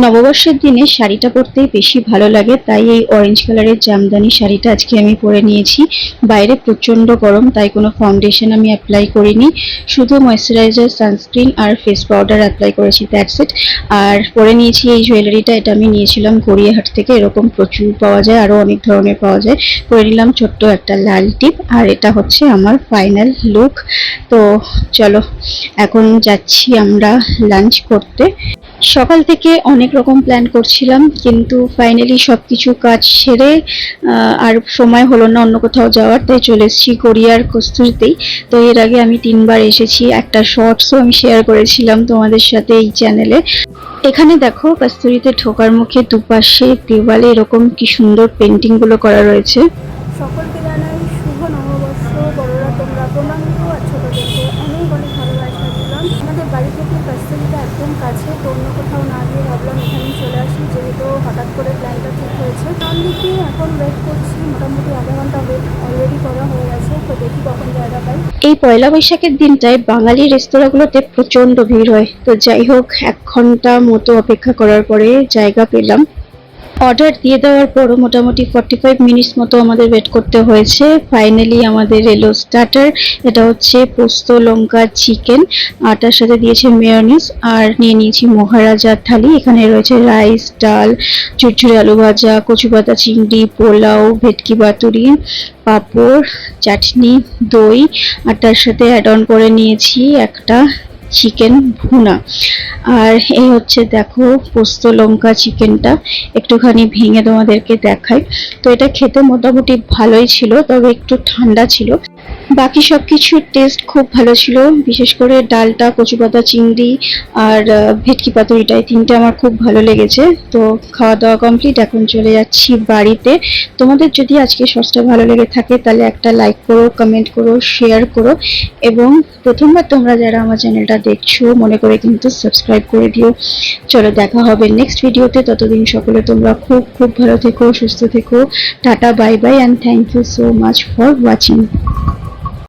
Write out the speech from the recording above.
নববর্ষের দিনে শাড়িটা পরতেই বেশি ভালো লাগে, তাই এই অরেঞ্জ কালারের জামদানি শাড়িটা আজকে আমি পরে নিয়েছি। বাইরে প্রচণ্ড গরম, তাই কোনো ফাউন্ডেশন আমি অ্যাপ্লাই করিনি, শুধু ময়েশ্চারাইজার, সানস্ক্রিন আর ফেস পাউডার অ্যাপ্লাই করেছি, দ্যাটস ইট। আর পরে নিয়েছি এই জুয়েলারিটা, এটা আমি নিয়েছিলাম গড়িয়াহাট থেকে, এরকম প্রচুর পাওয়া যায়, আরও অনেক ধরনের পাওয়া যায়। পরে নিলাম ছোট্ট একটা লাল টিপ, আর এটা হচ্ছে আমার ফাইনাল লুক। তো চলো, এখন যাচ্ছি আমরা লাঞ্চ করতে। সকাল থেকে অনেক রকম প্ল্যান করছিলাম, কিন্তু ফাইনালি সবকিছু কাজ সেরে আর সময় হলো না অন্য কোথাও যাওয়ার, তাই চলে এসেছি গড়িয়ার কস্তুরীতেই। তো এর আগে আমি 3বার এসেছি, একটা শর্টসও আমি শেয়ার করেছিলাম তোমাদের সাথে এই চ্যানেলে। এখানে দেখো, কস্তুরীতে ঢোকার মুখে দুপাশে দেওয়ালে এরকম কি সুন্দর পেন্টিং গুলো করা রয়েছে। সকলকে জানাই শুভ নববর্ষ। বড়রা তোমরা প্রণাম করো, আর ছোটদেরকে অনেক অনেক ভালোবাসা দিলাম। আমাদের বাড়ি থেকে কস্তুরীটা একদম কাছে, তো অন্য কোথাও না গিয়ে ভাবলাম এখানেই চলে আসি, যেহেতু হঠাৎ করে প্ল্যানটা ঠিক হয়েছে। নাম দিকে এখন ওয়েট করছি, মোটামুটি আধা ঘন্টা ওয়েট অলরেডি করা হয়ে গেছে, তো দেখি কখন জায়গা পাই। এই পয়লা বৈশাখের দিনটায় বাঙালি রেস্তোরাঁগুলোতে প্রচন্ড ভিড় হয়, তো যাই হোক 1 ঘন্টা মতো অপেক্ষা করার পরে জায়গা পেলাম। অর্ডার দিয়ে দেওয়ার পরও মোটামুটি 45 মিনিটস মতো আমাদের ওয়েট করতে হয়েছে। ফাইনালি আমাদের এলো স্টার্টার, এটা হচ্ছে পোস্ত লঙ্কা চিকেন, আটার সাথে দিয়েছে মেয়োনিজ। আর নিয়ে নিয়েছি মহারাজার থালি, এখানে রয়েছে রাইস, ডাল, ঝুরঝুরে আলু ভাজা, কচু পাতা চিংড়ি, পোলাও, ভেটকি পাতুরি, পাঁপড়, চাটনি, দই। আর তার সাথে অ্যাড অন করে নিয়েছি একটা চিকেন ভুনা। আর এই হচ্ছে দেখো পোস্ত লঙ্কা চিকেনটা, একটুখানি ভেঙে তোমাদেরকে দেখাই। তো এটা খেতে মোটামুটি ভালোই ছিল, তবে একটু ঠান্ডা ছিল। বাকি সবকিছুর টেস্ট খুব ভালো ছিল, বিশেষ করে ডালটা, কচু পাতা চিংড়ি আর ভেটকি পাতুরিটা, এই 3টে আমার খুব ভালো লেগেছে। তো খাওয়া দাওয়া কমপ্লিট, এখন চলে যাচ্ছি বাড়িতে। তোমাদের যদি আজকে শর্টসটা ভালো লেগে থাকে তাহলে একটা লাইক করো, কমেন্ট করো, শেয়ার করো, এবং প্রথমবার তোমরা যারা আমার চ্যানেলটা দেখছো মনে করে কিন্তু সাবস্ক্রাইব করে দিও। চলো, দেখা হবে নেক্সট ভিডিওতে, ততদিন সকলে তোমরা খুব খুব ভালো থেকো, সুস্থ থেকো। Tata, bye bye, and thank you so much for watching.